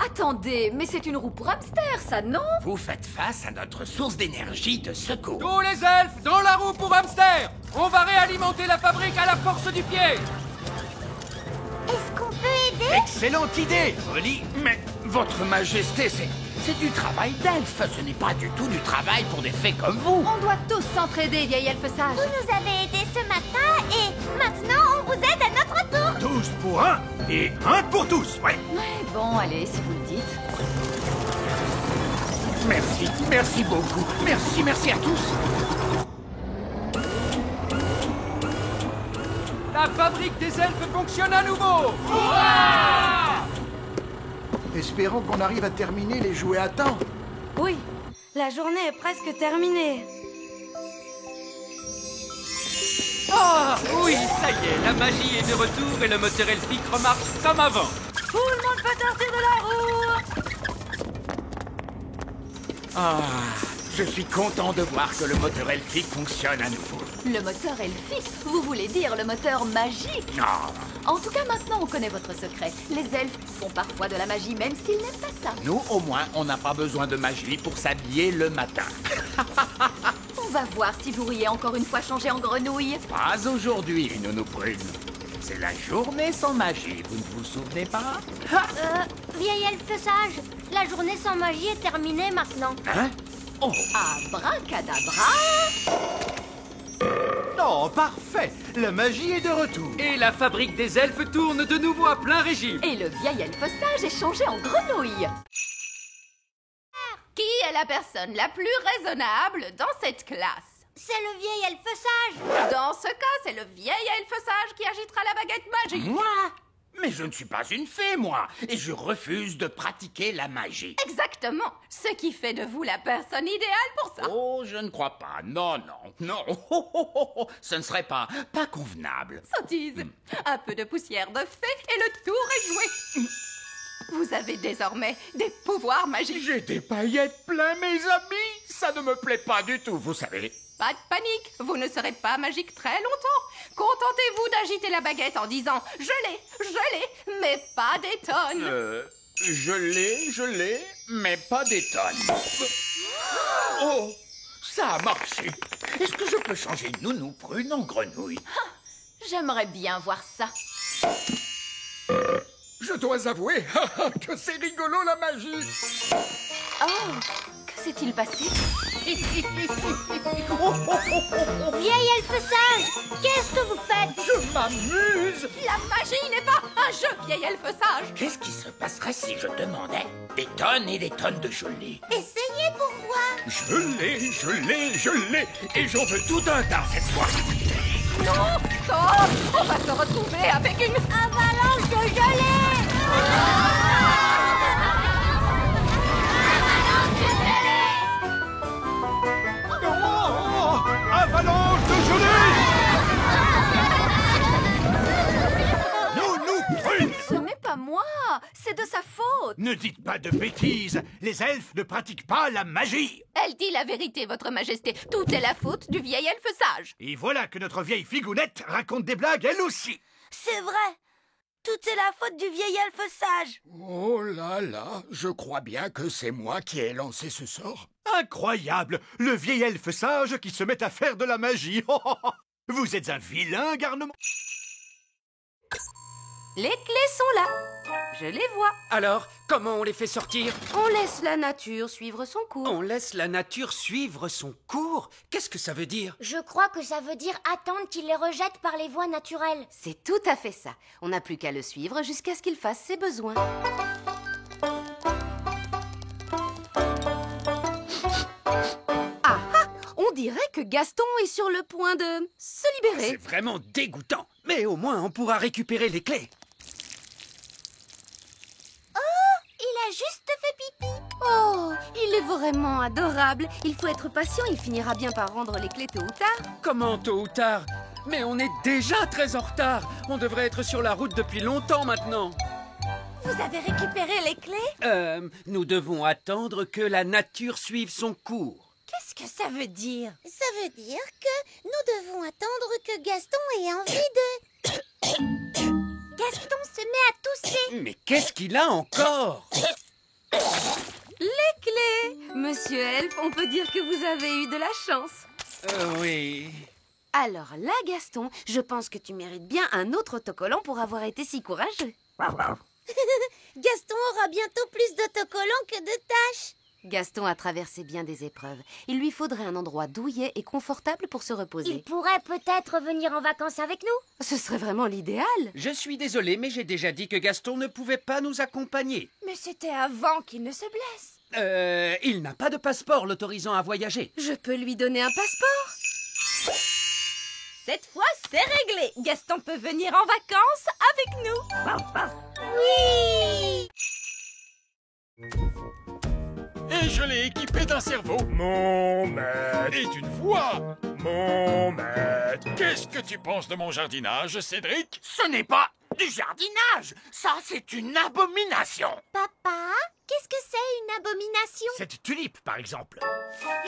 Attendez, mais c'est une roue pour hamster, ça, non? Vous faites face à notre source d'énergie de secours. Tous les elfes dans la roue pour hamster! On va réalimenter la fabrique à la force du pied! Est-ce qu'on peut aider? Excellente idée, Molly. Mais votre majesté, c'est du travail d'elfe. Ce n'est pas du tout du travail pour des fées comme vous. On doit tous s'entraider, vieil elfe sage. Vous nous avez aidés ce matin et maintenant on vous aide à notre tour. Tous pour un et un pour tous, ouais. Ouais, bon, allez, si vous le dites. Merci beaucoup. Merci à tous. La fabrique des elfes fonctionne à nouveau! Espérons qu'on arrive à terminer les jouets à temps. Oui, la journée est presque terminée. Ah oui, ça y est, la magie est de retour et le moteur elfique remarche comme avant. Tout le monde peut sortir de la roue. Ah, je suis content de voir que le moteur elfique fonctionne à nouveau. Le moteur elfique, vous voulez dire le moteur magique? Ah, En tout cas, maintenant, on connaît votre secret. Les elfes font parfois de la magie, même s'ils n'aiment pas ça. nous, au moins, on n'a pas besoin de magie pour s'habiller le matin. On va voir si vous riez encore une fois changé en grenouille. Pas aujourd'hui, Nounou Prune. C'est la journée sans magie, vous ne vous souvenez pas? Vieil elfe sage, la journée sans magie est terminée maintenant. Hein? Oh, Abracadabra! Oh, parfait. La magie est de retour. Et la fabrique des elfes tourne de nouveau à plein régime. Et le vieil elfe sage est changé en grenouille. Qui est la personne la plus raisonnable dans cette classe? C'est le vieil elfe sage. Dans ce cas, c'est le vieil elfe sage qui agitera la baguette magique. moi? Mais je ne suis pas une fée, moi, et je refuse de pratiquer la magie. Exactement. Ce qui fait de vous la personne idéale pour ça. Oh, je ne crois pas. Non. Ce ne serait pas convenable. Sottise. Un peu de poussière de fée et le tour est joué. Vous avez désormais des pouvoirs magiques. J'ai des paillettes plein, mes amis. Ça ne me plaît pas du tout, vous savez. Pas de panique, vous ne serez pas magique très longtemps. Contentez-vous d'agiter la baguette en disant « Je l'ai, mais pas des tonnes Je l'ai, mais pas des tonnes. Oh, ça a marché. Est-ce que je peux changer Nounou Prune en grenouille? J'aimerais bien voir ça. Je dois avouer que c'est rigolo la magie. Oh, que s'est-il passé? Vieil elfe sage, qu'est-ce que vous faites? Je m'amuse. La magie n'est pas un jeu, vieil elfe sage. Qu'est-ce qui se passerait si je demandais des tonnes et des tonnes de gelée? Essayez pour voir. Je l'ai, et j'en veux tout un tas cette fois. Non, oh, on va se retrouver avec une... Avalanche de gelée. Avalanche de gelée. Nounou Prune. Ce n'est pas moi, c'est de sa faute. Ne dites pas de bêtises. Les elfes ne pratiquent pas la magie. Elle dit la vérité, votre majesté. Tout est la faute du vieil elfe sage. Et voilà que notre vieille figounette raconte des blagues elle aussi. C'est vrai. Tout est la faute du vieil elfe sage. Oh là là, je crois bien que c'est moi qui ai lancé ce sort. Incroyable. Le vieil elfe sage qui se met à faire de la magie. Vous êtes un vilain garnement. Les clés sont là. Je les vois. Alors, comment on les fait sortir? On laisse la nature suivre son cours. On laisse la nature suivre son cours? Qu'est-ce que ça veut dire? Je crois que ça veut dire attendre qu'il les rejette par les voies naturelles. C'est tout à fait ça. On n'a plus qu'à le suivre jusqu'à ce qu'il fasse ses besoins. Ah ah! On dirait que Gaston est sur le point de se libérer. C'est vraiment dégoûtant. Mais au moins, on pourra récupérer les clés. Il a juste fait pipi. Oh, il est vraiment adorable. Il faut être patient, il finira bien par rendre les clés tôt ou tard. Comment tôt ou tard? Mais on est déjà très en retard. On devrait être sur la route depuis longtemps maintenant. Vous avez récupéré les clés? Nous devons attendre que la nature suive son cours. Qu'est-ce que ça veut dire? Ça veut dire que nous devons attendre que Gaston ait envie de... Gaston se met à tousser. Mais qu'est-ce qu'il a encore? Les clés! Monsieur Elf, on peut dire que vous avez eu de la chance. Oui. Alors là, Gaston, je pense que tu mérites bien un autre autocollant pour avoir été si courageux. Gaston aura bientôt plus d'autocollants que de tâches. Gaston a traversé bien des épreuves. Il lui faudrait un endroit douillet et confortable pour se reposer. Il pourrait peut-être venir en vacances avec nous. Ce serait vraiment l'idéal. Je suis désolé, mais j'ai déjà dit que Gaston ne pouvait pas nous accompagner. Mais c'était avant qu'il ne se blesse. Il n'a pas de passeport l'autorisant à voyager. Je peux lui donner un passeport. Cette fois, c'est réglé. Gaston peut venir en vacances avec nous. Oui! Et je l'ai équipé d'un cerveau. Mon maître. Et d'une voix. Mon maître. Qu'est-ce que tu penses de mon jardinage, Cédric? Ce n'est pas du jardinage. Ça, c'est une abomination. Papa, qu'est-ce que c'est une abomination? Cette tulipe, par exemple.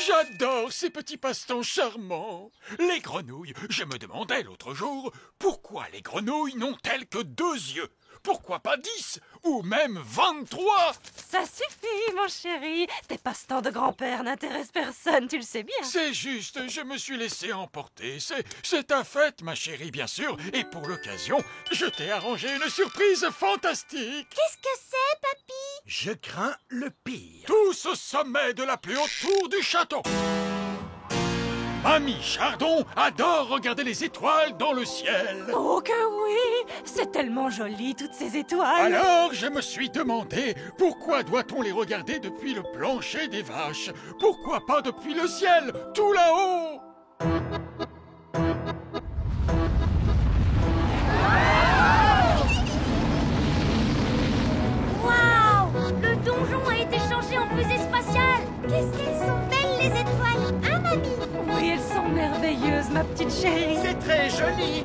J'adore ces petits passe-temps charmants. Les grenouilles. Je me demandais l'autre jour, pourquoi les grenouilles n'ont-elles que 2 yeux? Pourquoi pas 10 ou même 23? Ça suffit, mon chéri. Tes passe-temps de grand-père n'intéressent personne, tu le sais bien. C'est juste, je me suis laissé emporter. C'est ta fête, ma chérie, bien sûr. Et pour l'occasion, je t'ai arrangé une surprise fantastique. Qu'est-ce que c'est, papy? Je crains le pire. Tous au sommet de la plus haute tour du château. Mamie Chardon adore regarder les étoiles dans le ciel. Oh que oui! C'est tellement joli, toutes ces étoiles. Alors, je me suis demandé, pourquoi doit-on les regarder depuis le plancher des vaches? Pourquoi pas depuis le ciel, tout là-haut? Waouh! Le donjon a été changé en fusée spatiale. Qu'est-ce qu'elles sont belles, les étoiles, hein, mamie? Oui, elles sont merveilleuses, ma petite chérie. C'est très joli.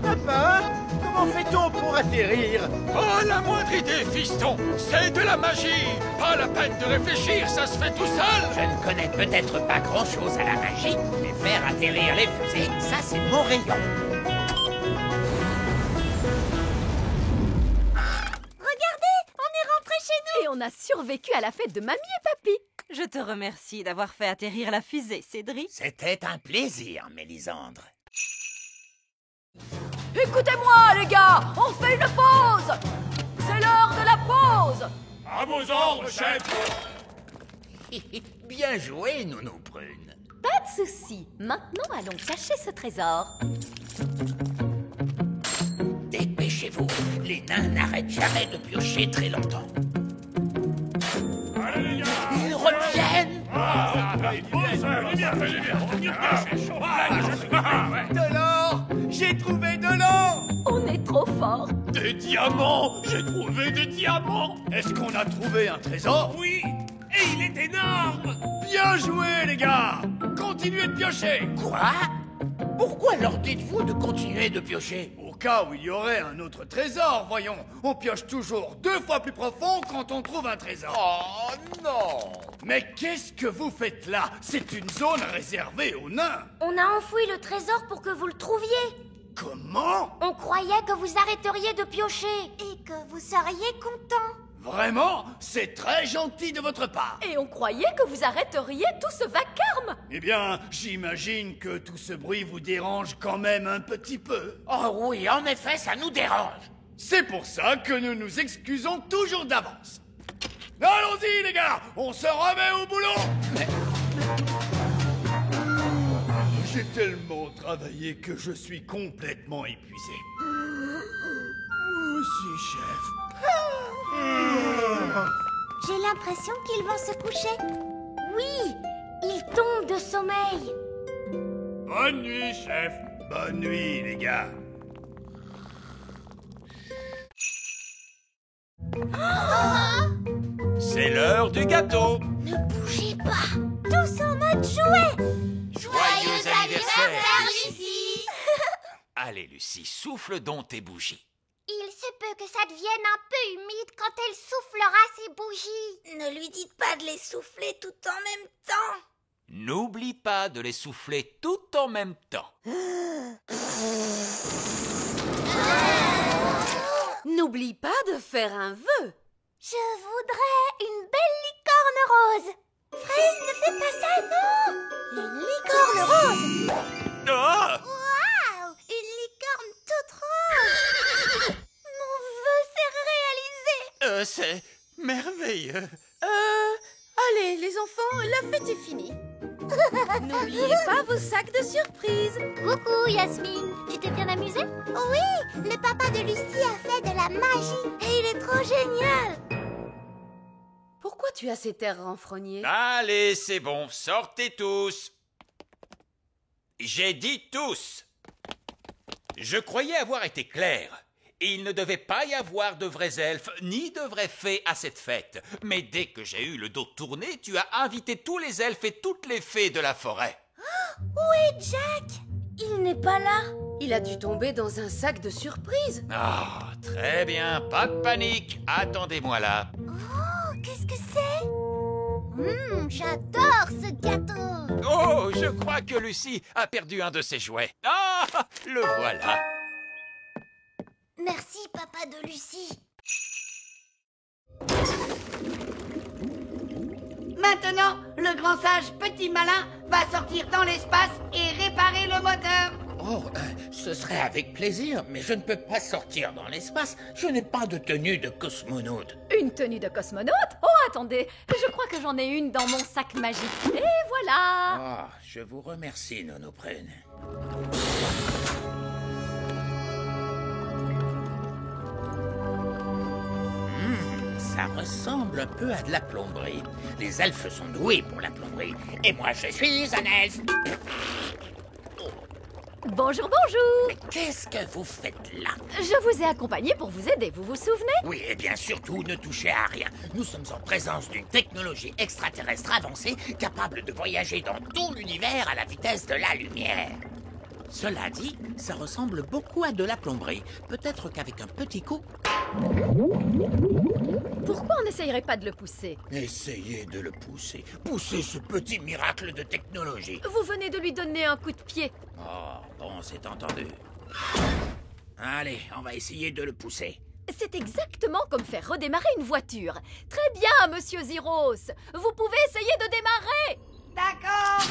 Papa, comment fait-on pour atterrir? Pas la moindre idée, fiston. C'est de la magie. Pas la peine de réfléchir, ça se fait tout seul. Je ne connais peut-être pas grand-chose à la magie, mais faire atterrir les fusées, ça c'est mon rayon. Regardez, on est rentré chez nous. Et on a survécu à la fête de mamie et papy. Je te remercie d'avoir fait atterrir la fusée, Cédric. C'était un plaisir, Mélisandre. Écoutez-moi, les gars, on fait une pause. C'est l'heure de la pause. À vos ordres, chef. Bien joué, Nounou Prune. Pas de souci. Maintenant, allons cacher ce trésor. Dépêchez-vous, les nains n'arrêtent jamais de piocher très longtemps. Allez, les gars. Ils reviennent. De l'or! J'ai trouvé de l'or! On est trop fort. Des diamants. J'ai trouvé des diamants. Est-ce qu'on a trouvé un trésor? Oui. Et il est énorme. Bien joué, les gars! Continuez de piocher! Quoi? Pourquoi leur dites-vous de continuer de piocher? Au cas où il y aurait un autre trésor, voyons. On pioche toujours 2 fois plus profond quand on trouve un trésor. Oh non. Mais qu'est-ce que vous faites là? C'est une zone réservée aux nains. On a enfoui le trésor pour que vous le trouviez. Comment? On croyait que vous arrêteriez de piocher. Et que vous seriez content. Vraiment? C'est très gentil de votre part. Et on croyait que vous arrêteriez tout ce vacarme. Eh bien, j'imagine que tout ce bruit vous dérange quand même un petit peu. Oh oui, en effet, ça nous dérange. C'est pour ça que nous nous excusons toujours d'avance. Allons-y, les gars! On se remet au boulot! J'ai tellement travaillé que je suis complètement épuisé. Moi aussi, chef. J'ai l'impression qu'ils vont se coucher. Oui, ils tombent de sommeil. Bonne nuit, chef. Bonne nuit, les gars. C'est l'heure du gâteau. Ne bougez pas. Tous en mode jouet. Joyeux anniversaire, Lucie. Allez, Lucie, souffle donc tes bougies. Il se peut que ça devienne un peu humide quand elle soufflera ses bougies. Ne lui dites pas de les souffler tout en même temps. N'oublie pas de les souffler tout en même temps. N'oublie pas de faire un vœu. Je voudrais une belle licorne rose. Fraise, ne fais pas ça, non. Une licorne rose. Ah! Waouh, une licorne toute rose. Mon vœu s'est réalisé. C'est merveilleux. Allez, les enfants, la fête est finie. N'oubliez pas vos sacs de surprise. Coucou Yasmine, tu t'es bien amusée? Oui, le papa de Lucie a fait de la magie et il est trop génial. Pourquoi tu as cet air renfrogné? Allez, c'est bon, sortez tous. J'ai dit tous. Je croyais avoir été clair. Il ne devait pas y avoir de vrais elfes ni de vrais fées à cette fête. Mais dès que j'ai eu le dos tourné, tu as invité tous les elfes et toutes les fées de la forêt. Où est Jack? Il n'est pas là. Il a dû tomber dans un sac de surprise. Ah, très bien, pas de panique. Attendez-moi là. Oh, qu'est-ce que c'est? J'adore ce gâteau. Oh, je crois que Lucie a perdu un de ses jouets. Ah, le voilà. Merci, papa de Lucie. Maintenant, le grand sage petit malin va sortir dans l'espace et réparer le moteur. Oh, ce serait avec plaisir, mais je ne peux pas sortir dans l'espace. Je n'ai pas de tenue de cosmonaute. Une tenue de cosmonaute? Oh, attendez, je crois que j'en ai une dans mon sac magique. Et voilà! Oh, je vous remercie, Nonoprène. Ça ressemble un peu à de la plomberie. Les elfes sont doués pour la plomberie. Et moi, je suis un elfe. Bonjour, bonjour! Mais qu'est-ce que vous faites là? Je vous ai accompagné pour vous aider, vous vous souvenez? Oui, et bien surtout, ne touchez à rien. Nous sommes en présence d'une technologie extraterrestre avancée capable de voyager dans tout l'univers à la vitesse de la lumière. Cela dit, ça ressemble beaucoup à de la plomberie. Peut-être qu'avec un petit coup... Pourquoi on n'essayerait pas de le pousser? Essayez de le pousser. Poussez ce petit miracle de technologie. Vous venez de lui donner un coup de pied. Oh, bon, c'est entendu. Allez, on va essayer de le pousser. C'est exactement comme faire redémarrer une voiture. Très bien, monsieur Zyros. Vous pouvez essayer de démarrer. D'accord.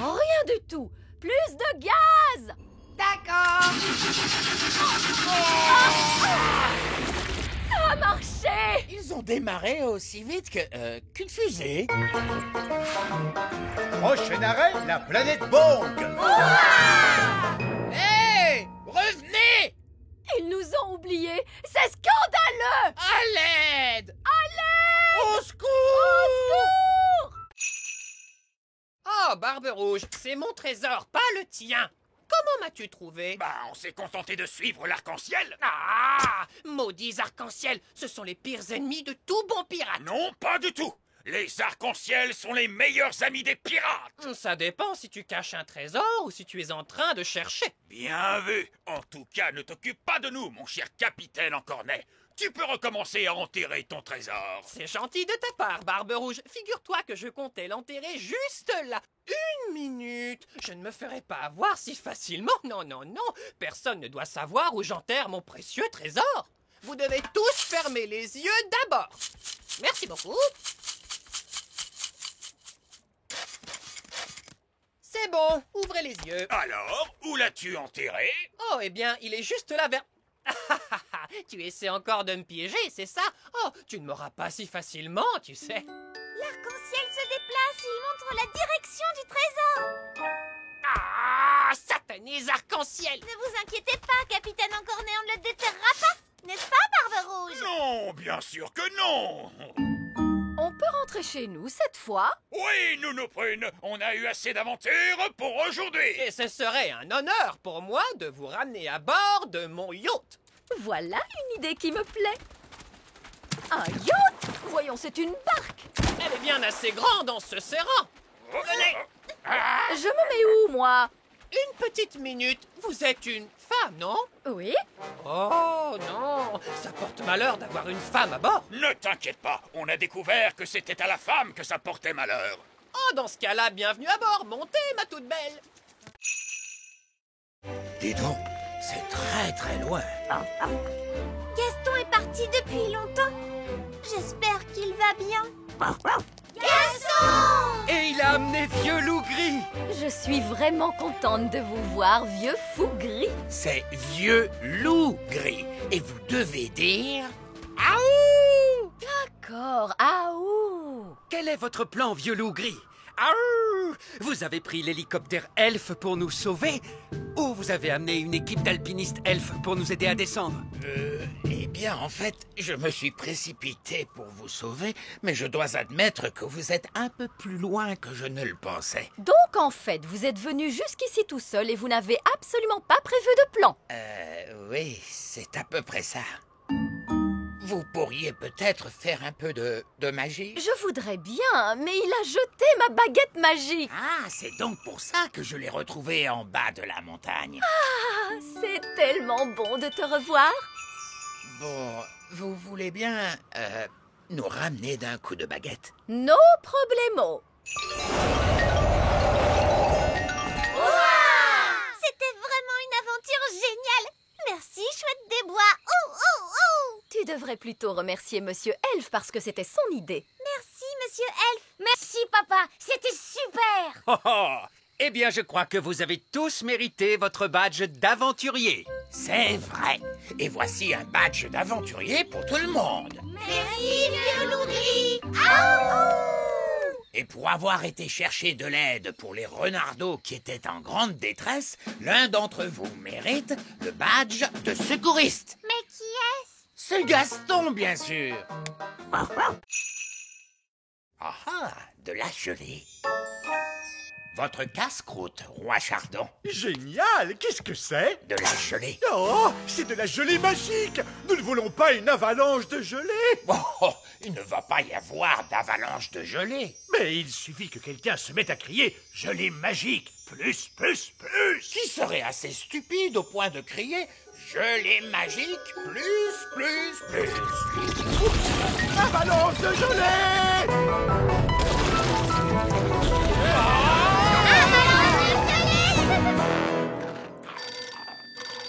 Oh, rien du tout. Plus de gaz. D'accord. Ça a marché. Ils ont démarré aussi vite qu'une fusée. Prochain arrêt, la planète Bong. Hé! Revenez! Ils nous ont oubliés. C'est scandaleux. À l'aide! Au secours! Au secours! Oh, Barbe Rouge, c'est mon trésor, pas le tien. Comment m'as-tu trouvé? Bah, on s'est contenté de suivre l'arc-en-ciel. Ah! Maudits arcs-en-ciel, ce sont les pires ennemis de tout bon pirate. Non, pas du tout. Les arcs-en-ciel sont les meilleurs amis des pirates. Ça dépend si tu caches un trésor ou si tu es en train de chercher. Bien vu. En tout cas, ne t'occupe pas de nous, mon cher capitaine en cornet. Tu peux recommencer à enterrer ton trésor. C'est gentil de ta part, Barbe Rouge. Figure-toi que je comptais l'enterrer juste là. 1 minute. Je ne me ferai pas avoir si facilement. Non, non, non. Personne ne doit savoir où j'enterre mon précieux trésor. Vous devez tous fermer les yeux d'abord. Merci beaucoup. C'est bon, ouvrez les yeux. Alors, où l'as-tu enterré? Oh, eh bien, il est juste là vers... Tu essaies encore de me piéger, c'est ça? Oh, tu ne m'auras pas si facilement, tu sais. L'arc-en-ciel se déplace et il montre la direction du trésor. Ah, satanés arc-en-ciel! Ne vous inquiétez pas, capitaine Encornet, on ne le déterrera pas. N'est-ce pas, Barbe Rouge? Non, bien sûr que non. On peut rentrer chez nous cette fois? Oui, Nounoprune, on a eu assez d'aventures pour aujourd'hui. Et ce serait un honneur pour moi de vous ramener à bord de mon yacht. Voilà une idée qui me plaît. Un yacht? Voyons, c'est une barque. Elle est bien assez grande en se serrant. Venez. Je me mets où, moi? Une petite minute. Vous êtes une femme, non? Oui? Oh non, ça porte malheur d'avoir une femme à bord. Ne t'inquiète pas, on a découvert que c'était à la femme que ça portait malheur. Oh, dans ce cas-là, bienvenue à bord. Montez, ma toute belle. Dis donc, c'est très très très loin. Gaston est parti depuis longtemps. J'espère qu'il va bien. Gaston! Et il a amené Vieux Loup Gris. Je suis vraiment contente de vous voir, vieux fou gris. C'est Vieux Loup Gris. Et vous devez dire... Aouh! D'accord, aouh! Quel est votre plan, Vieux Loup Gris? Aouh! Vous avez pris l'hélicoptère elfe pour nous sauver? Ou vous avez amené une équipe d'alpinistes elfes pour nous aider à descendre? Eh bien, en fait, je me suis précipité pour vous sauver, mais je dois admettre que vous êtes un peu plus loin que je ne le pensais. Donc en fait, vous êtes venu jusqu'ici tout seul et vous n'avez absolument pas prévu de plan. Oui, c'est à peu près ça. Vous pourriez peut-être faire un peu de magie? Je voudrais bien, mais il a jeté ma baguette magique. Ah, c'est donc pour ça que je l'ai retrouvé en bas de la montagne. Ah, c'est tellement bon de te revoir. Bon, vous voulez bien nous ramener d'un coup de baguette? No problemo. C'était vraiment une aventure géniale. Merci, chouette des bois. Oh, oh, oh! Tu devrais plutôt remercier Monsieur Elf parce que c'était son idée. Merci, Monsieur Elf. Merci, papa. C'était super. Oh, oh. Eh bien, je crois que vous avez tous mérité votre badge d'aventurier. C'est vrai. Et voici un badge d'aventurier pour tout le monde. Merci, Vieux Loup Gris. Et pour avoir été chercher de l'aide pour les renardeaux qui étaient en grande détresse, l'un d'entre vous mérite le badge de secouriste. Mais qui est-ce? C'est Gaston, bien sûr. Ah ah, de la gelée. Votre casse-croûte, roi Chardon. Génial! Qu'est-ce que c'est? De la gelée. Oh, c'est de la gelée magique! Nous ne voulons pas une avalanche de gelée! Oh, il ne va pas y avoir d'avalanche de gelée. Mais il suffit que quelqu'un se mette à crier « gelée magique ! Plus, plus, plus !» Qui serait assez stupide au point de crier « gelée magique, plus, plus, plus !» Avalanche de gelée!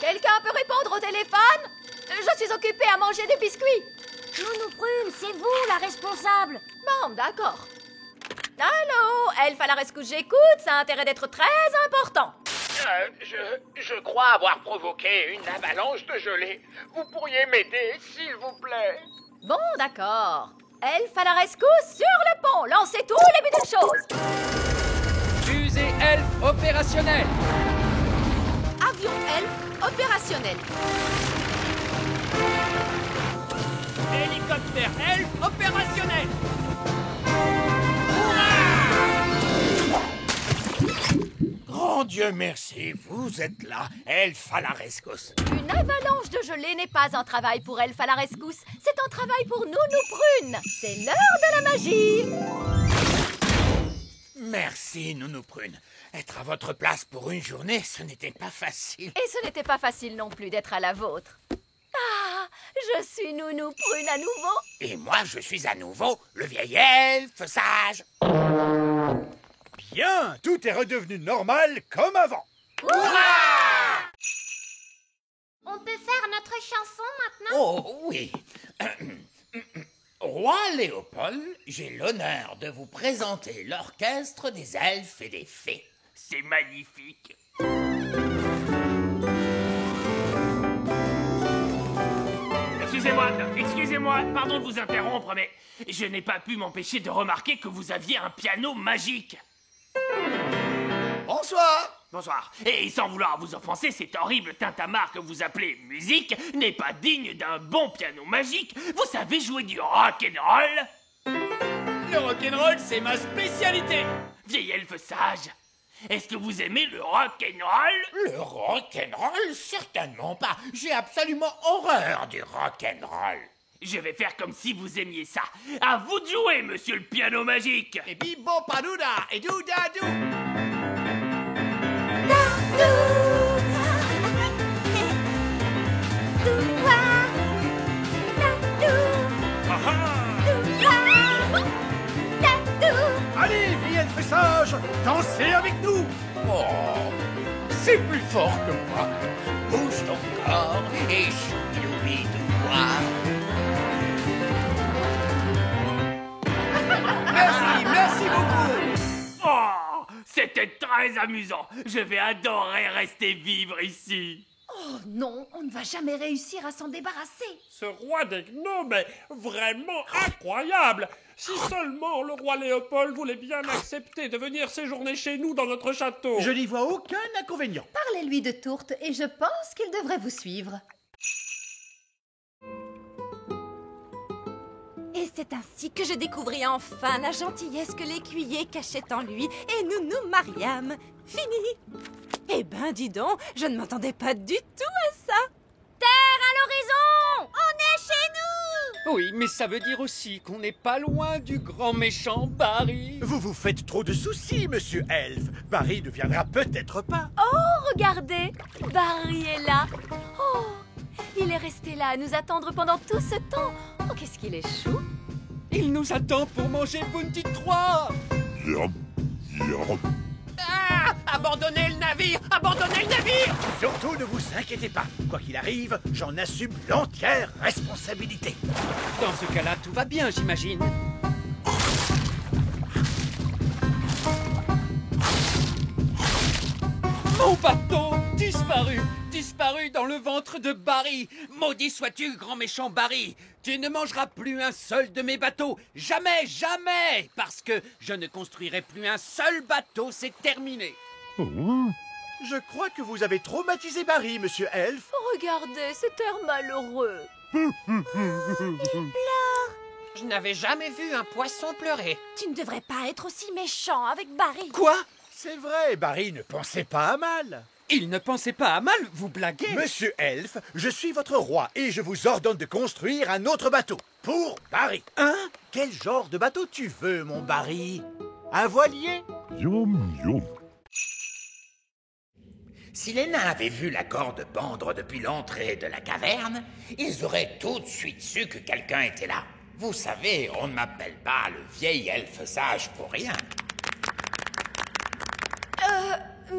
Quelqu'un peut répondre au téléphone? Je suis occupée à manger des biscuits. Nounou Prune, c'est vous la responsable. Bon, d'accord. Allô, Elf à la rescousse, j'écoute, ça a intérêt d'être très important. Je crois avoir provoqué une avalanche de gelée. Vous pourriez m'aider, s'il vous plaît? Bon, d'accord. Elf à la rescousse sur le pont, lancez tous les bidons de choses. Fusée elfe opérationnelle. Avion elfe opérationnel. Hélicoptère elfe opérationnel. Grand Dieu merci, vous êtes là, elfe à la rescousse. Une avalanche de gelée n'est pas un travail pour Elf à la rescousse, c'est un travail pour Nounou Prune. C'est l'heure de la magie. Merci, Nounou Prune. Être à votre place pour une journée, ce n'était pas facile. Et ce n'était pas facile non plus d'être à la vôtre. Ah, je suis Nounou Prune à nouveau. Et moi, je suis à nouveau le vieil elfe sage. Bien, tout est redevenu normal comme avant. On peut faire notre chanson maintenant? Oh oui. Roi Léopold, j'ai l'honneur de vous présenter l'orchestre des elfes et des fées. C'est magnifique. Excusez-moi, pardon de vous interrompre, mais je n'ai pas pu m'empêcher de remarquer que vous aviez un piano magique. Bonsoir. Bonsoir. Et sans vouloir vous offenser, cet horrible tintamarre que vous appelez musique n'est pas digne d'un bon piano magique. Vous savez jouer du rock'n'roll? Le rock'n'roll, c'est ma spécialité. Vieil elfe sage, est-ce que vous aimez le rock'n'roll? Le rock'n'roll? Certainement pas. J'ai absolument horreur du rock'n'roll. Je vais faire comme si vous aimiez ça. À vous de jouer, monsieur le piano magique. Et bibo padouda et doudadou. Allez, vieille elfe sage, dansez avec nous. Oh, c'est plus fort que moi. Bouge ton corps c'est très amusant. Je vais adorer rester vivre ici. Oh non, on ne va jamais réussir à s'en débarrasser. Ce roi des gnomes est vraiment incroyable. Si seulement le roi Léopold voulait bien accepter de venir séjourner chez nous dans notre château. Je n'y vois aucun inconvénient. Parlez-lui de Tourte et je pense qu'il devrait vous suivre. Et c'est ainsi que je découvris enfin la gentillesse que l'écuyer cachait en lui, et nous nous mariâmes. Fini. Eh ben, dis donc, je ne m'entendais pas du tout à ça. Terre à l'horizon! On est chez nous! Oui, mais ça veut dire aussi qu'on n'est pas loin du grand méchant Barry. Vous vous faites trop de soucis, monsieur Elf. Barry ne viendra peut-être pas. Oh, regardez, Barry est là. Oh, il est resté là à nous attendre pendant tout ce temps. Oh, qu'est-ce qu'il est chou. Il nous attend pour manger Bounty 3. Ah! Abandonnez le navire! Abandonnez le navire! Surtout ne vous inquiétez pas. Quoi qu'il arrive, j'en assume l'entière responsabilité. Dans ce cas-là, tout va bien, j'imagine. Mon bateau disparu! Disparu dans le ventre de Barry! Maudit sois-tu, grand méchant Barry! Tu ne mangeras plus un seul de mes bateaux! Jamais, jamais! Parce que je ne construirai plus un seul bateau, c'est terminé! Je crois que vous avez traumatisé Barry, monsieur Elf. Oh, regardez, cet air malheureux. Je n'avais jamais vu un poisson pleurer. Tu ne devrais pas être aussi méchant avec Barry. Quoi? C'est vrai, Barry ne pensait pas à mal. Il ne pensait pas à mal, vous blaguez? Monsieur Elf, je suis votre roi et je vous ordonne de construire un autre bateau. Pour Barry. Hein? Quel genre de bateau tu veux, mon Barry? Un voilier? Si les nains avaient vu la corde pendre depuis l'entrée de la caverne, ils auraient tout de suite su que quelqu'un était là. Vous savez, on ne m'appelle pas le vieil elfe sage pour rien.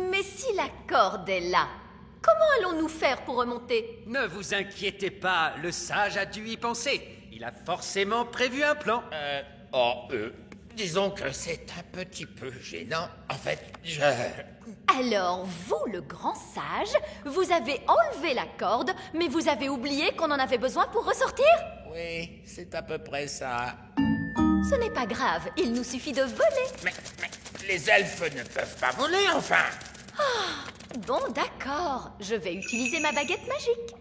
Mais si la corde est là, comment allons-nous faire pour remonter? Ne vous inquiétez pas, le sage a dû y penser. Il a forcément prévu un plan. Disons que c'est un petit peu gênant. En fait, Alors, vous, le grand sage, vous avez enlevé la corde, mais vous avez oublié qu'on en avait besoin pour ressortir? Oui, c'est à peu près ça. Ce n'est pas grave, il nous suffit de voler. Mais les elfes ne peuvent pas voler, enfin. Bon, d'accord, je vais utiliser ma baguette magique.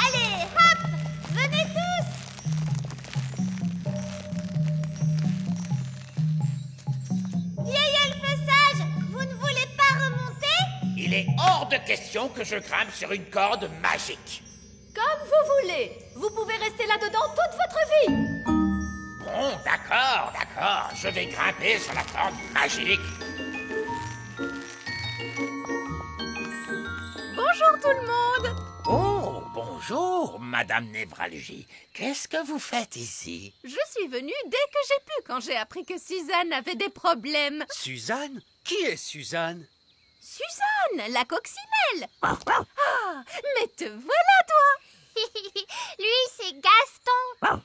Allez, hop! Venez tous! Vieil elfe sage, vous ne voulez pas remonter? Il est hors de question que je grimpe sur une corde magique. Comme vous voulez, vous pouvez rester là-dedans toute votre vie. Bon, d'accord, je vais grimper sur la corde magique. Bonjour tout le monde. Oh, bonjour, Madame Névralgie. Qu'est-ce que vous faites ici? Je suis venue dès que j'ai pu quand j'ai appris que Suzanne avait des problèmes. Suzanne? Qui est Suzanne? Suzanne, la coccinelle. Ah, mais te voilà toi. Lui, c'est Gaston.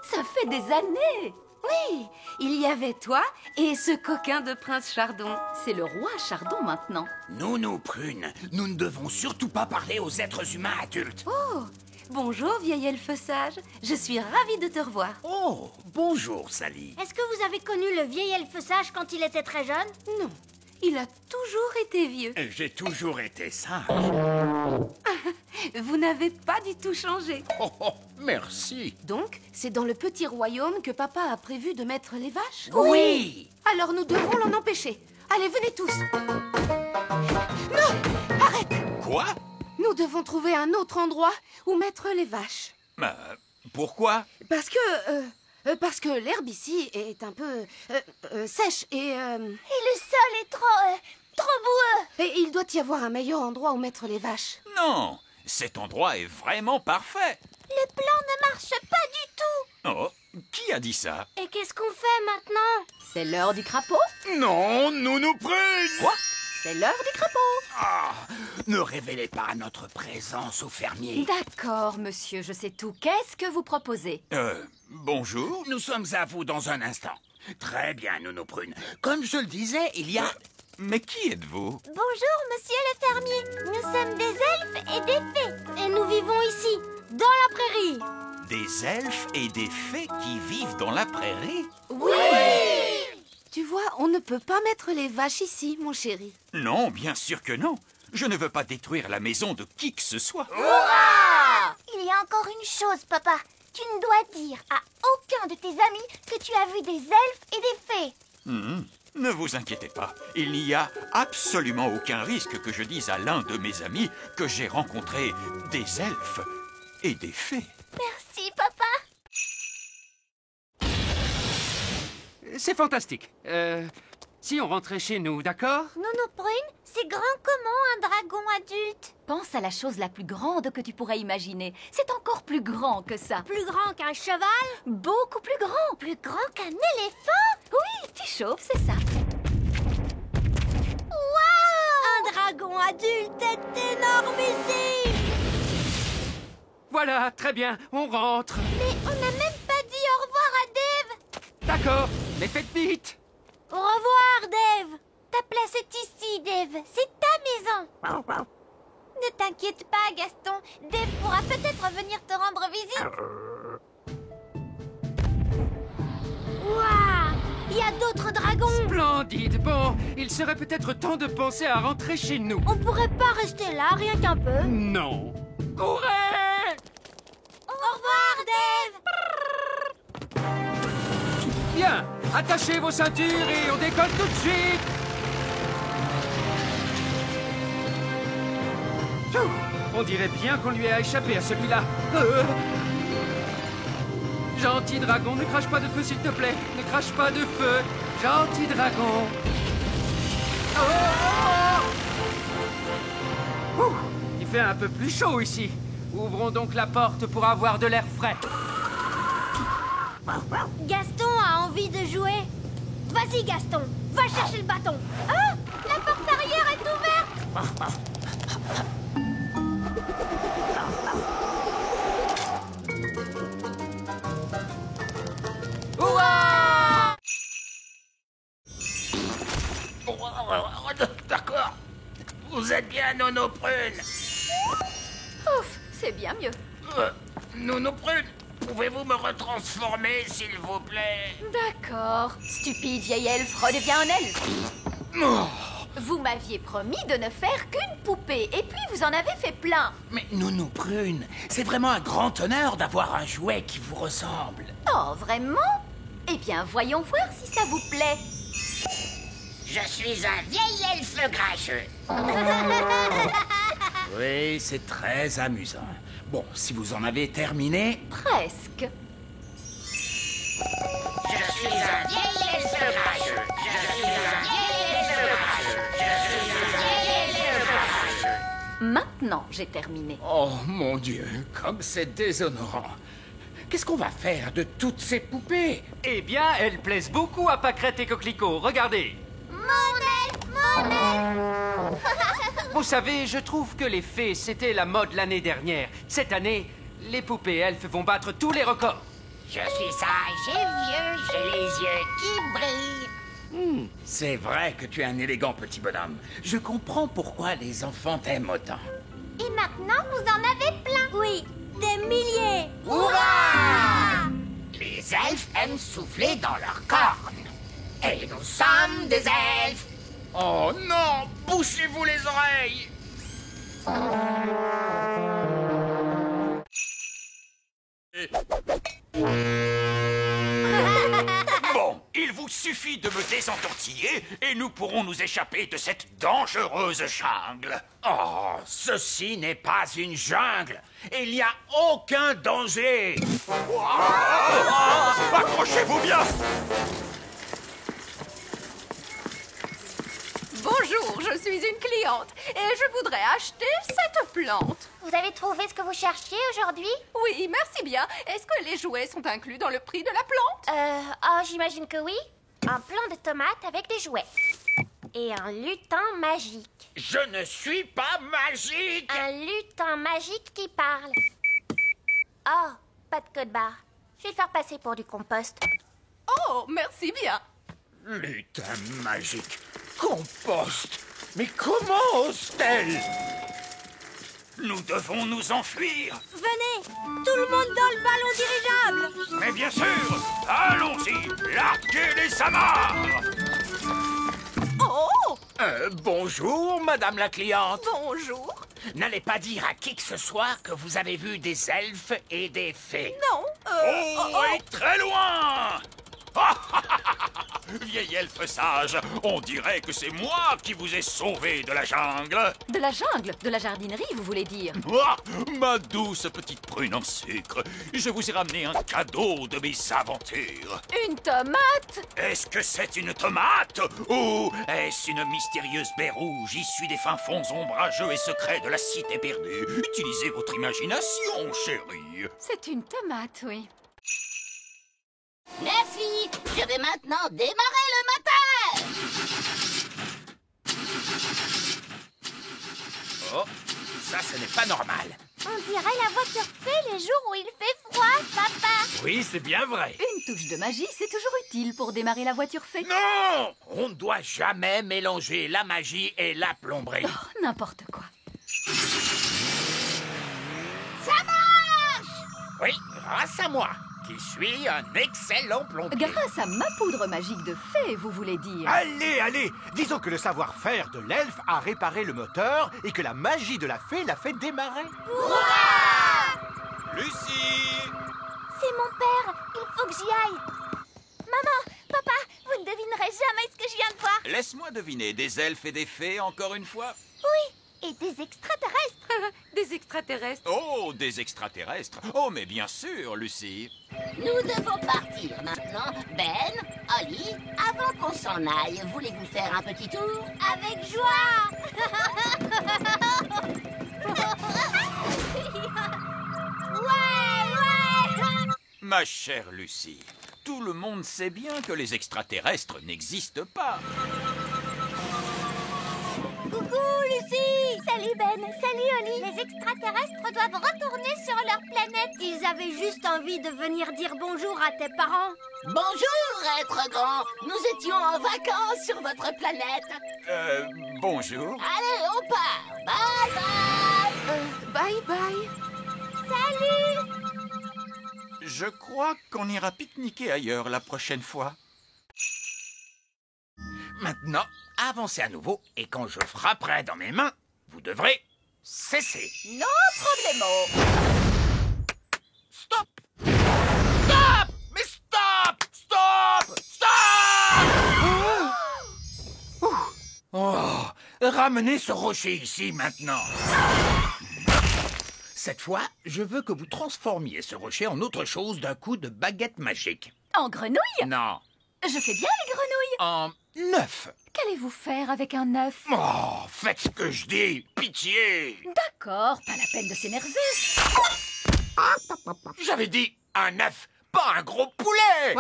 Ça fait des années. Oui, il y avait toi et ce coquin de prince Chardon. C'est le roi Chardon maintenant. Nous, Prune, nous ne devons surtout pas parler aux êtres humains adultes. Oh, bonjour vieil elfe sage. Je suis ravie de te revoir. Oh, bonjour, Sally. Est-ce que vous avez connu le vieil elfe sage quand il était très jeune? Non, il a toujours été vieux. J'ai toujours été sage. Vous n'avez pas du tout changé. Oh, merci. Donc, c'est dans le petit royaume que papa a prévu de mettre les vaches? Oui. Alors nous devons l'en empêcher. Allez, venez tous. Non, arrête. Quoi? Nous devons trouver un autre endroit où mettre les vaches. Pourquoi? Parce que l'herbe ici est un peu sèche et le sol est trop boueux. Et il doit y avoir un meilleur endroit où mettre les vaches. Non, cet endroit est vraiment parfait. Le plan ne marche pas du tout. Oh, qui a dit ça? Et qu'est-ce qu'on fait maintenant? C'est l'heure du crapaud. Non, Prune. Quoi? c'est l'heure du crapaud. Ah, ne révélez pas notre présence au fermier. D'accord, monsieur, je sais tout. Qu'est-ce que vous proposez? Bonjour. Nous sommes à vous dans un instant. Très bien, Nounou Prune. Comme je le disais, il y a... Mais qui êtes-vous? Bonjour, monsieur le fermier. Nous sommes des elfes et des fées. Et nous vivons ici, dans la prairie. Des elfes et des fées qui vivent dans la prairie? Oui! Tu vois, on ne peut pas mettre les vaches ici, mon chéri. Non, bien sûr que non. Je ne veux pas détruire la maison de qui que ce soit. Hurrah! Il y a encore une chose, papa. Tu ne dois dire à aucun de tes amis que tu as vu des elfes et des fées. Ne vous inquiétez pas. Il n'y a absolument aucun risque que je dise à l'un de mes amis que j'ai rencontré des elfes et des fées. Merci, papa. C'est fantastique. Si on rentrait chez nous, d'accord? Nounou Prune, c'est grand comment un dragon adulte? Pense à la chose la plus grande que tu pourrais imaginer. C'est encore plus grand que ça. Plus grand qu'un cheval? Beaucoup plus grand. Plus grand qu'un éléphant? Oui, tu chauffes, c'est ça. Waouh! Un dragon adulte est énormissime! Voilà, très bien, on rentre. Mais on n'a même pas dit au revoir à Dave! D'accord, mais faites vite. Au revoir, Dave! Ta place est ici, Dave. C'est ta maison. Ne t'inquiète pas, Gaston. Dave pourra peut-être venir te rendre visite. Waouh! Il y a d'autres dragons. Splendide. Bon, il serait peut-être temps de penser à rentrer chez nous. On pourrait pas rester là, rien qu'un peu. Non. Courez! Au revoir, Dave! Bien, attachez vos ceintures et on décolle tout de suite. Pfiou, on dirait bien qu'on lui a échappé à celui-là. Gentil dragon, ne crache pas de feu s'il te plaît. Ne crache pas de feu. Gentil dragon. Ouh, il fait un peu plus chaud ici. Ouvrons donc la porte pour avoir de l'air frais. Gaston a envie de jouer. Vas-y, Gaston, va chercher le bâton. Ah, la porte arrière est ouverte. Ouah! D'accord. Vous êtes bien, Nounou Prune. Ouf, c'est bien mieux. Nounou Prune, pouvez-vous me retransformer, s'il vous plaît? D'accord. Stupide vieille elfe, redeviens un elfe. Oh. Vous m'aviez promis de ne faire qu'une poupée, et puis vous en avez fait plein. Mais Nounou Prune, c'est vraiment un grand honneur d'avoir un jouet qui vous ressemble. Oh, vraiment? Eh bien, voyons voir si ça vous plaît. Je suis un vieil elfe grincheux. Oui, c'est très amusant. Bon, si vous en avez terminé... Presque. Je suis un vieil elfe grincheux. Je suis un vieil elfe grincheux. Je suis un vieil elfe grincheux. Maintenant, j'ai terminé. Oh, mon Dieu, comme c'est déshonorant. Qu'est-ce qu'on va faire de toutes ces poupées? Eh bien, elles plaisent beaucoup à Pâquerette et Coquelicot. Regardez. Mon elfe! Vous savez, je trouve que les fées, c'était la mode l'année dernière. Cette année, les poupées elfes vont battre tous les records. Je suis sage et vieux, j'ai les yeux qui brillent. C'est vrai que tu es un élégant petit bonhomme. Je comprends pourquoi les enfants t'aiment autant. Et maintenant, vous en avez plein. Oui, des milliers. Hurrah! Les elfes aiment souffler dans leurs cornes. Et nous sommes des elfes. Oh non! Bouchez-vous les oreilles! Bon, il vous suffit de me désentortiller et nous pourrons nous échapper de cette dangereuse jungle. Oh, ceci n'est pas une jungle. Il n'y a aucun danger. Accrochez-vous bien! Bonjour, je suis une cliente et je voudrais acheter cette plante. Vous avez trouvé ce que vous cherchiez aujourd'hui? Oui, merci bien. Est-ce que les jouets sont inclus dans le prix de la plante? J'imagine que oui. Un plant de tomates avec des jouets. et un lutin magique. Je ne suis pas magique! Un lutin magique qui parle. Oh, pas de code barre. Je vais le faire passer pour du compost. Oh, merci bien. Lutin magique. Compost. Mais comment ose-t-elle? Nous devons nous enfuir. Venez, tout le monde dans le ballon dirigeable. Mais bien sûr, allons-y, larguez les amarres. Oh, Bonjour, madame la cliente. bonjour. N'allez pas dire à qui que ce soit que vous avez vu des elfes et des fées. Non, Et très loin. Vieil elfe sage, on dirait que c'est moi qui vous ai sauvé de la jungle. De la jungle? De la jardinerie, vous voulez dire? Ah, ma douce petite prune en sucre, je vous ai ramené un cadeau de mes aventures. Une tomate? Est-ce que c'est une tomate? Ou est-ce une mystérieuse baie rouge issue des fins fonds ombrageux et secrets de la cité perdue? Utilisez votre imagination, chérie. C'est une tomate, oui. Merci. Je vais maintenant démarrer le moteur. Oh, ça, ce n'est pas normal. On dirait la voiture fée les jours où il fait froid, papa. Oui, c'est bien vrai. Une touche de magie, c'est toujours utile pour démarrer la voiture fée. Non! On ne doit jamais mélanger la magie et la plomberie. Oh, n'importe quoi. Ça marche. Oui, grâce à moi, qui suis un excellent plombier. Grâce à ma poudre magique de fée, vous voulez dire? Allez, allez! Disons que le savoir-faire de l'elfe a réparé le moteur et que la magie de la fée l'a fait démarrer. Lucie! C'est mon père. Il faut que j'y aille. Maman, papa, vous ne devinerez jamais ce que je viens de voir. Laisse-moi deviner, des elfes et des fées encore une fois? Oui, et des extraterrestres. Des extraterrestres. Oh, des extraterrestres. Oh, mais bien sûr, Lucie. Nous devons partir maintenant. Ben, Oli, avant qu'on s'en aille, voulez-vous faire un petit tour? Avec joie. Ouais. Ma chère Lucie, tout le monde sait bien que les extraterrestres n'existent pas. Coucou, Lucie. Salut, Ben. Salut, Oli. Les extraterrestres doivent retourner sur leur planète. Ils avaient juste envie de venir dire bonjour à tes parents. Bonjour, être grand. Nous étions en vacances sur votre planète. Bonjour. Allez, on part. Bye bye. Bye bye. Salut. Je crois qu'on ira pique-niquer ailleurs la prochaine fois. Maintenant, avancez à nouveau et quand je frapperai dans mes mains, vous devrez cesser. No problemo. Stop! Stop! Mais stop! Stop! Stop! Oh, ramenez ce rocher ici maintenant. Cette fois, je veux que vous transformiez ce rocher en autre chose d'un coup de baguette magique. En grenouille? Non, Je fais bien les grenouilles. en œuf. Qu'allez-vous faire avec un œuf? Oh, faites ce que je dis, pitié. D'accord, pas la peine de s'énerver. J'avais dit un œuf, pas un gros poulet.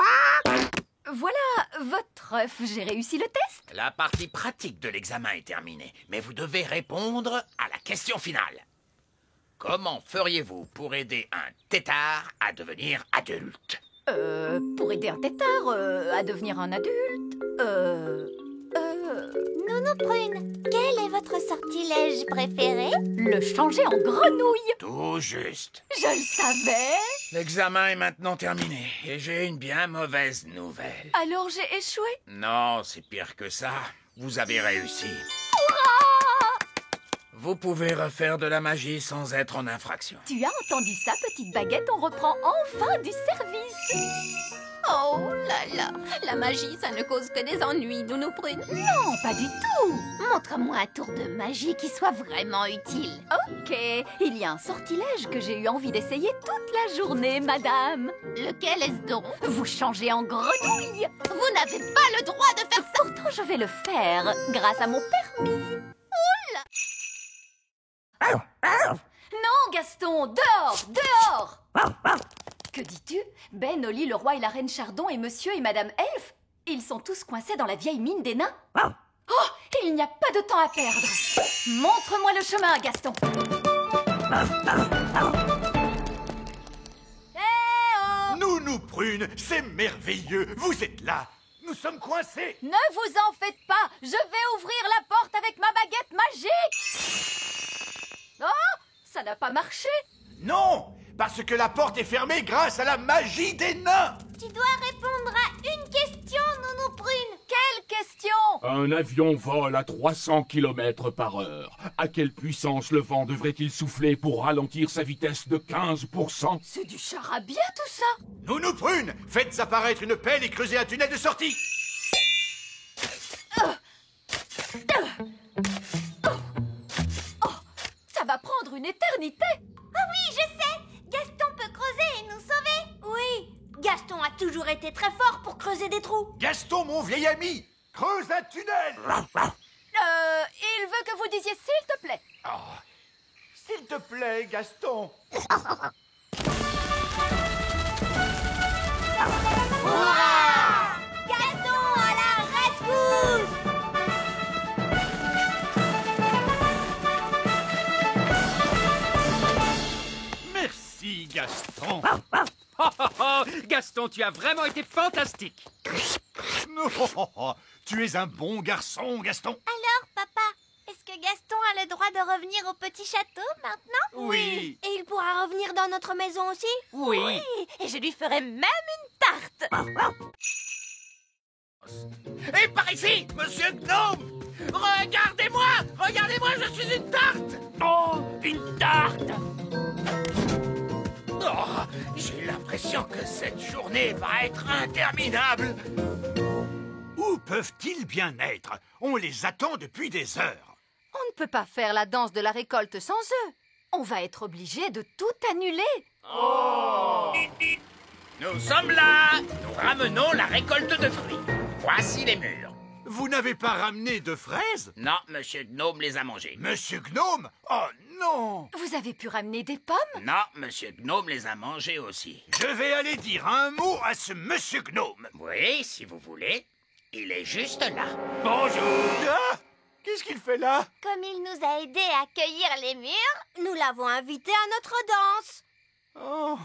Voilà, votre œuf, j'ai réussi le test. La partie pratique de l'examen est terminée, mais vous devez répondre à la question finale. Comment feriez-vous pour aider un tétard à devenir adulte? Pour aider un tétard à devenir un adulte, Nounou Prune, quel est votre sortilège préféré? le changer en grenouille. Tout juste. Je le savais. L'examen est maintenant terminé et j'ai une bien mauvaise nouvelle. Alors j'ai échoué. Non, c'est pire que ça. Vous avez réussi. Vous pouvez refaire de la magie sans être en infraction. Tu as entendu ça, petite baguette? On reprend enfin du service. Oh là là, la magie, ça ne cause que des ennuis, Nounou Prune. Non, pas du tout. Montre-moi un tour de magie qui soit vraiment utile. Ok, il y a un sortilège que j'ai eu envie d'essayer toute la journée, madame. Lequel est-ce donc? Vous changez en grenouille. Vous n'avez pas le droit de faire ça. Pourtant, je vais le faire grâce à mon permis. Non, Gaston, dehors, dehors. Que dis-tu? Ben, Oli, le roi et la reine Chardon et monsieur et madame Elfe, ils sont tous coincés dans la vieille mine des nains. Oh, Il n'y a pas de temps à perdre. Montre-moi le chemin, Gaston. Nounou Prune, c'est merveilleux. Vous êtes là. Nous sommes coincés. Ne vous en faites pas. Je vais ouvrir la porte avec ma baguette magique. Oh, ça n'a pas marché. Non, parce que la porte est fermée grâce à la magie des nains. Tu dois répondre à une question, Nounou Prune. Quelle question? Un avion vole à 300 km/h. À quelle puissance le vent devrait-il souffler pour ralentir sa vitesse de 15%? C'est du charabia tout ça. Nounou Prune, faites apparaître une pelle et creusez un tunnel de sortie. Ça va prendre une éternité. Ah oui, je sais. Gaston peut creuser et nous sauver. Oui, Gaston a toujours été très fort pour creuser des trous. Gaston, mon vieil ami, creuse un tunnel. Il veut que vous disiez s'il te plaît. Oh, s'il te plaît, Gaston. Gaston à la rescousse. Merci, Gaston. Gaston, tu as vraiment été fantastique. Tu es un bon garçon, Gaston. Alors, papa, est-ce que Gaston a le droit de revenir au petit château maintenant? Oui. Et il pourra revenir dans notre maison aussi? Oui. Et je lui ferai même une tarte. Et par ici, monsieur Gnome! Regardez-moi! Regardez-moi, je suis une tarte! Oh, une tarte! Oh, j'ai l'impression que cette journée va être interminable. Où peuvent-ils bien être? On les attend depuis des heures. On ne peut pas faire la danse de la récolte sans eux. On va être obligé de tout annuler. Oh! Nous sommes là! Nous ramenons la récolte de fruits. Voici les mûres. Vous n'avez pas ramené de fraises? Non, monsieur Gnome les a mangées. Monsieur Gnome? Oh non! Vous avez pu ramener des pommes? Non, monsieur Gnome les a mangées aussi. Je vais aller dire un mot à ce monsieur Gnome. Oui, si vous voulez. Il est juste là. Bonjour! Ah! Qu'est-ce qu'il fait là? Comme il nous a aidés à cueillir les mûres, nous l'avons invité à notre danse. Oh!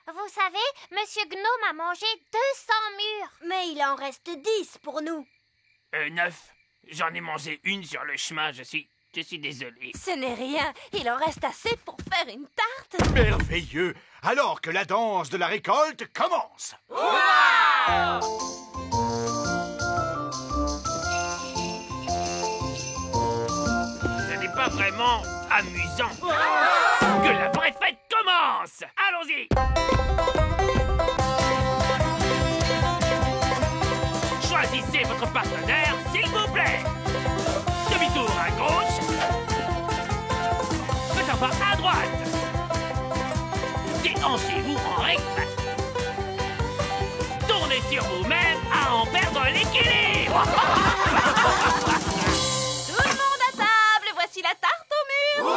Vous savez, Monsieur Gnome a mangé 200 mûres. Mais il en reste 10 pour nous. 9. J'en ai mangé une sur le chemin, je suis désolé. Ce n'est rien. Il en reste assez pour faire une tarte. Merveilleux! Alors que la danse de la récolte commence! Ce n'est pas vraiment amusant. Que la vraie fête commence! Allons-y! Choisissez votre partenaire, s'il vous plaît. Demi-tour à gauche. Faites un pas à droite. Déhanchez-vous en rythme. Tournez sur vous-même à en perdre l'équilibre. Tout le monde à table. Voici la tarte au mur.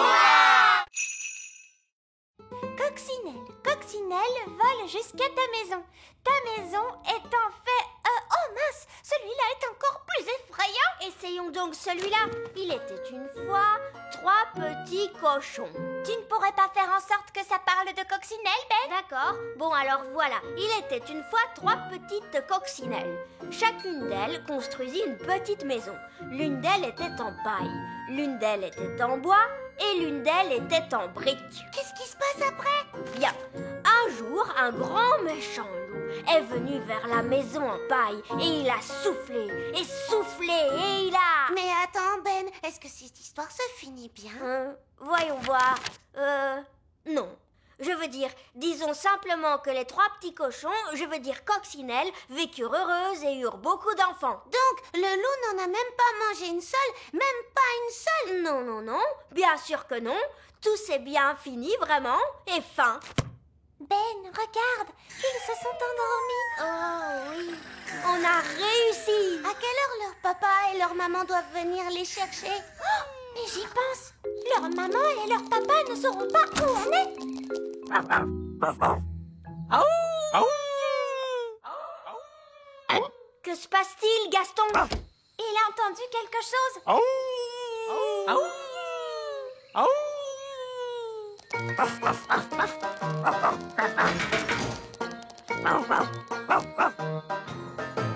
Coccinelle vole jusqu'à ta maison. Ta maison est en fait... oh mince, celui-là est encore plus effrayant. Essayons donc celui-là. Il était une fois 3 petits cochons. Tu ne pourrais pas faire en sorte que ça parle de coccinelle, Ben? D'accord. Bon, alors voilà. Il était une fois 3 petites coccinelles. Chacune d'elles construisit une petite maison. L'une d'elles était en paille, l'une d'elles était en bois et l'une d'elles était en briques. Qu'est-ce qui se passe après? Bien. Un jour, un grand méchant loup est venu vers la maison en paille et il a soufflé et il a... Mais attends, Ben, est-ce que cette histoire se finit bien? Voyons voir. Non. Je veux dire, disons simplement que les 3 petits cochons, je veux dire coccinelles, vécurent heureuses et eurent beaucoup d'enfants. Donc, le loup n'en a même pas mangé une seule, même pas une seule? Non, non, non, bien sûr que non. Tout s'est bien fini, vraiment, et fin. Ben, regarde, ils se sont endormis. Oh oui, on a réussi. À quelle heure leur papa et leur maman doivent venir les chercher? Oh, mais j'y pense. Leur maman et leur papa ne sauront pas où on est. Que se passe-t-il, Gaston? Et Il a entendu quelque chose.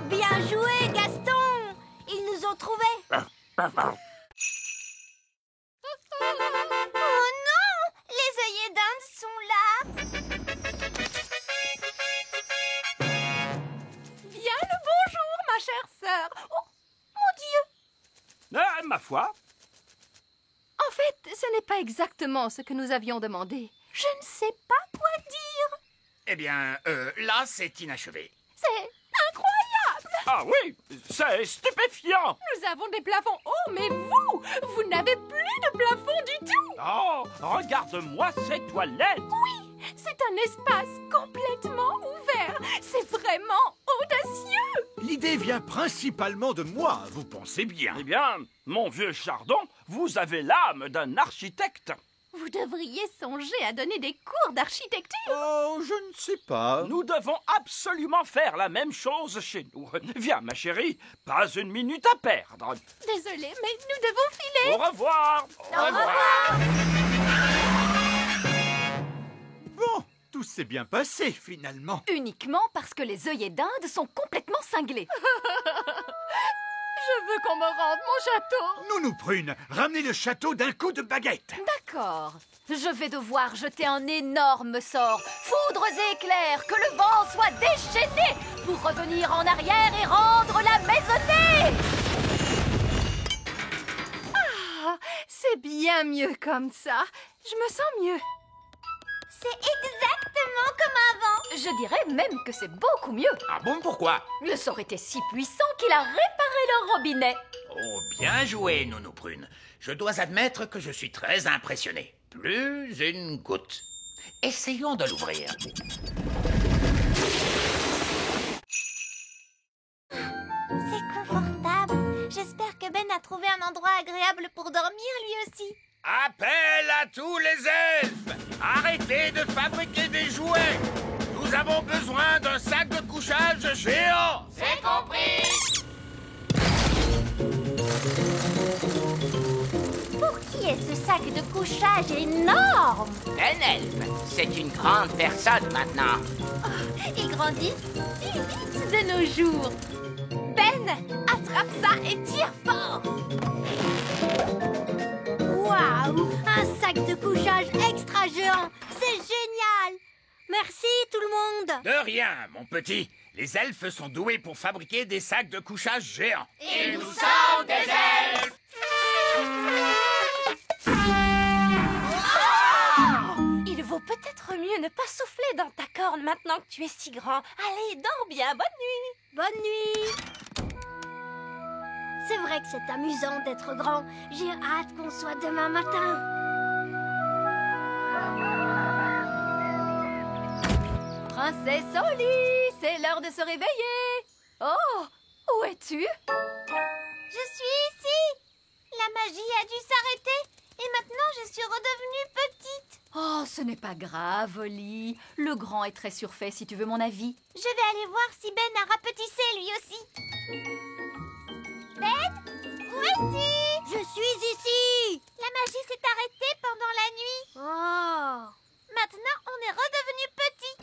Bien joué, Gaston. Ils nous ont trouvés. Oh non! Les œillets d'Inde sont là. Bien le bonjour, ma chère sœur. Oh, mon Dieu! Ma foi. En fait, ce n'est pas exactement ce que nous avions demandé. Je ne sais pas quoi dire. Eh bien, là, c'est inachevé. C'est incroyable! Ah oui, c'est stupéfiant. Nous avons des plafonds hauts, mais vous n'avez plus de plafond du tout! Oh, regarde-moi ces toilettes. Oui, c'est un espace complètement ouvert. C'est vraiment audacieux! L'idée vient principalement de moi, vous pensez bien. Eh bien, mon vieux Chardon, vous avez l'âme d'un architecte. Vous devriez songer à donner des cours d'architecture. Oh, je ne sais pas. Nous devons absolument faire la même chose chez nous. Viens, ma chérie, pas une minute à perdre. Désolée, mais nous devons filer. Au revoir. Au revoir. Bon, tout s'est bien passé, finalement. Uniquement parce que les œillets d'Inde sont complètement cinglés. Je veux qu'on me rende mon château. Nounou Prune, ramenez le château d'un coup de baguette. D'accord. Je vais devoir jeter un énorme sort. Foudres et éclairs, que le vent soit déchaîné pour revenir en arrière et rendre la maisonnée. Ah, c'est bien mieux comme ça. Je me sens mieux. C'est exactement comme avant. Je dirais même que c'est beaucoup mieux. Ah bon, pourquoi? Le sort était si puissant qu'il a réparé le robinet. Oh, bien joué, Nounou Prune. Je dois admettre que je suis très impressionné. Plus une goutte. Essayons de l'ouvrir. C'est confortable. J'espère que Ben a trouvé un endroit agréable pour dormir lui aussi. Appel à tous les elfes! Arrêtez de fabriquer des jouets! Nous avons besoin d'un sac de couchage géant! C'est compris! Pour qui est ce sac de couchage énorme? Un elfe, c'est une grande personne maintenant. Oh, ils grandissent si vite de nos jours. Ben, attrape ça et tire fort! Waouh! Un sac de couchage extra géant! C'est génial! Merci tout le monde! De rien, mon petit. Les elfes sont doués pour fabriquer des sacs de couchage géants. Et nous sommes des elfes! Il vaut peut-être mieux ne pas souffler dans ta corne maintenant que tu es si grand. Allez, dors bien. Bonne nuit! Bonne nuit! C'est vrai que c'est amusant d'être grand. J'ai hâte qu'on soit demain matin. Princesse Oli, c'est l'heure de se réveiller. Oh, où es-tu? Je suis ici. La magie a dû s'arrêter et maintenant je suis redevenue petite. Oh, ce n'est pas grave, Oli. Le grand est très surfait, si tu veux mon avis. Je vais aller voir si Ben a rapetissé lui aussi. Ben, où es-tu? Je suis ici. La magie s'est arrêtée pendant la nuit. Oh. Maintenant, on est redevenu petit.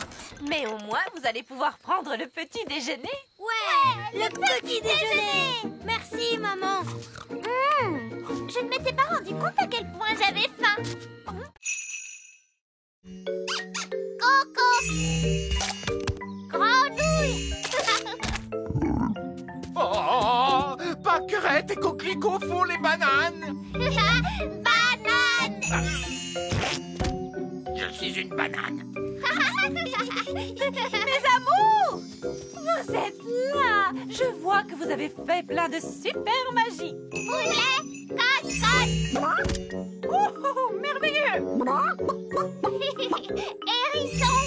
Mais au moins, vous allez pouvoir prendre le petit déjeuner. Ouais, le petit déjeuner. Merci, maman. Je ne m'étais pas rendu compte à quel point j'avais faim. Coco. Grenouille. Oh, pâquerettes et coquelicots font les bananes. Banane. Je suis une banane. Mes amours! Vous êtes là! Je vois que vous avez fait plein de super magie. Poulet, cote. Oh, merveilleux! Hérisson.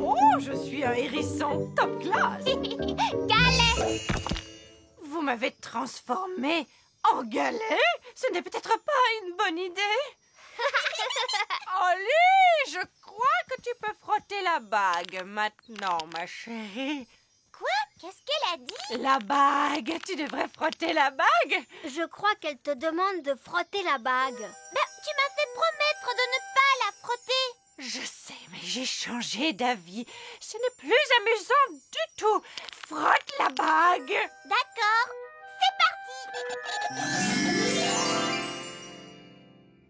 Oh, je suis un hérisson top class. Galet. Vous m'avez transformé en galet? Ce n'est peut-être pas une bonne idée. Oli, je crois que tu peux frotter la bague maintenant, ma chérie. Quoi? Qu'est-ce qu'elle a dit? La bague. Tu devrais frotter la bague. Je crois qu'elle te demande de frotter la bague. Ben, tu m'as fait promettre de ne pas la frotter. Je sais, mais j'ai changé d'avis. Ce n'est plus amusant du tout. Frotte la bague. D'accord, c'est parti.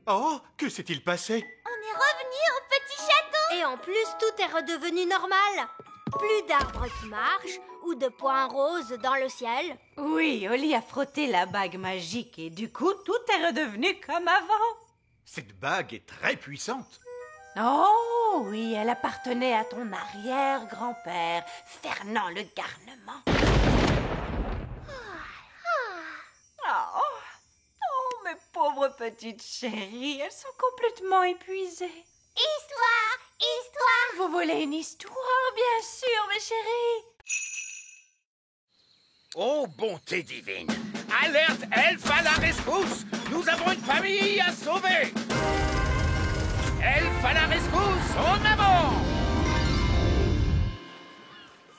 Oh, que s'est-il passé? On est revenu au petit château. Et en plus, tout est redevenu normal. Plus d'arbres qui marchent ou de points roses dans le ciel. Oui, Oli a frotté la bague magique et du coup, tout est redevenu comme avant. Cette bague est très puissante. Oh oui, elle appartenait à ton arrière-grand-père, Fernand le Garnement. Oh, mes pauvres petites chéries, elles sont complètement épuisées. Histoire, histoire. Vous voulez une histoire, bien sûr, mes chéris. Oh, bonté divine! Alerte elfe à la rescousse! Nous avons une famille à sauver! Elfe à la rescousse, en avant!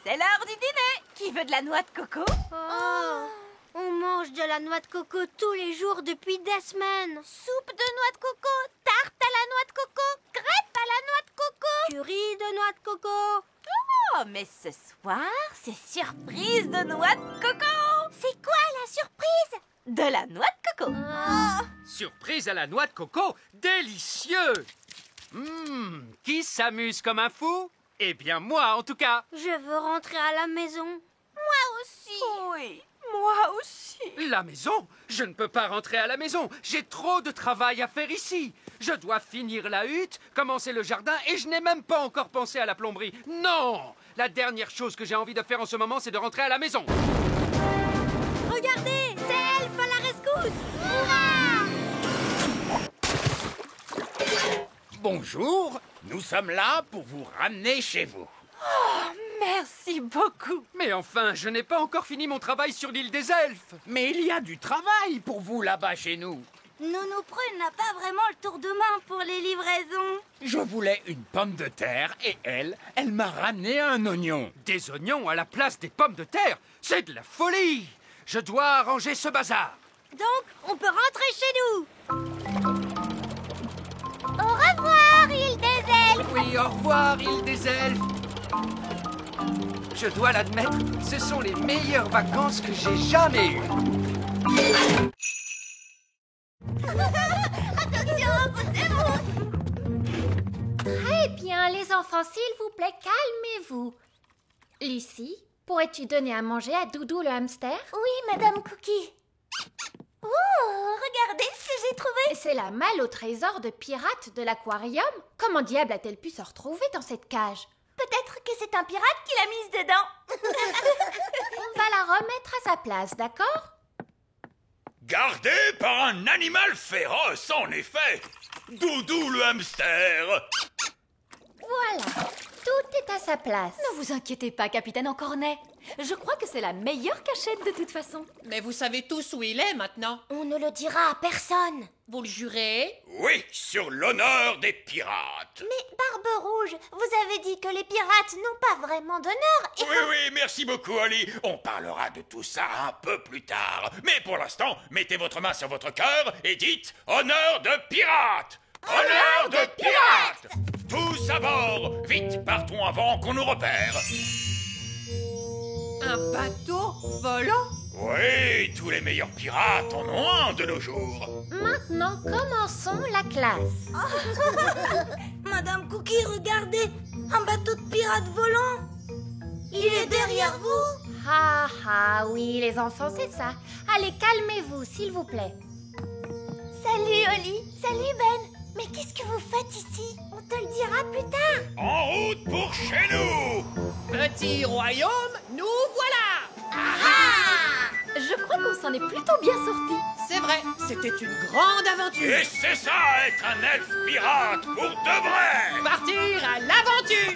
C'est l'heure du dîner. Qui veut de la noix de coco? Oh, on mange de la noix de coco tous les jours depuis des semaines. Soupe de noix de coco, tarte à la noix de coco, crêpe à la noix de coco, curry de noix de coco. Oh, mais ce soir, c'est surprise de noix de coco. C'est quoi la surprise? De la noix de coco. Surprise à la noix de coco, délicieux! Qui s'amuse comme un fou? Eh bien moi, en tout cas. Je veux rentrer à la maison. Moi aussi. Oui, moi aussi. La maison? Je ne peux pas rentrer à la maison. J'ai trop de travail à faire ici. Je dois finir la hutte, commencer le jardin et je n'ai même pas encore pensé à la plomberie. Non! La dernière chose que j'ai envie de faire en ce moment, c'est de rentrer à la maison. Regardez, c'est Elfe à la rescousse. Hurrah! Bonjour, nous sommes là pour vous ramener chez vous. Oh, merci beaucoup. Mais enfin, je n'ai pas encore fini mon travail sur l'île des elfes. Mais il y a du travail pour vous là-bas chez nous. Nounou Prune n'a pas vraiment le tour de main pour les livraisons. Je voulais une pomme de terre et elle m'a ramené un oignon. Des oignons à la place des pommes de terre? C'est de la folie! Je dois arranger ce bazar. Donc, on peut rentrer chez nous. Au revoir, île des elfes. Oui, au revoir, île des elfes. Je dois l'admettre, ce sont les meilleures vacances que j'ai jamais eues. Attention, poussez-vous. Très bien, les enfants, s'il vous plaît, calmez-vous. Lucie, pourrais-tu donner à manger à Doudou le hamster? Oui, Madame Cookie. Oh, regardez ce que j'ai trouvé. C'est la malle au trésor de pirate de l'aquarium. Comment diable a-t-elle pu se retrouver dans cette cage? Peut-être que c'est un pirate qui l'a mise dedans. On va la remettre à sa place, d'accord? Gardé par un animal féroce, en effet. Doudou le hamster. Voilà, tout est à sa place. Ne vous inquiétez pas, capitaine Encornet. Je crois que c'est la meilleure cachette de toute façon. Mais vous savez tous où il est maintenant. On ne le dira à personne. Vous le jurez? Oui, sur l'honneur des pirates. Mais Barbe Rouge, vous avez dit que les pirates n'ont pas vraiment d'honneur et... Oui, merci beaucoup, Oli. On parlera de tout ça un peu plus tard. Mais pour l'instant, mettez votre main sur votre cœur et dites « Honneur de pirate !» Honneur de pirate! Tous à bord! Vite, partons avant qu'on nous repère. Un bateau volant? Oui, tous les meilleurs pirates en ont un de nos jours. Maintenant, commençons la classe. Madame Cookie, regardez, un bateau de pirates volant. Il est derrière vous. Ah, oui, les enfants, c'est ça. Allez, calmez-vous, s'il vous plaît. Salut, Oli. Salut, Ben. Mais qu'est-ce que vous faites ici? On te le dira plus tard. En route pour chez nous. Petit royaume, nous voilà. Je crois qu'on s'en est plutôt bien sortis. C'est vrai, c'était une grande aventure. Et c'est ça, être un elfe pirate pour de vrai. Partir à l'aventure.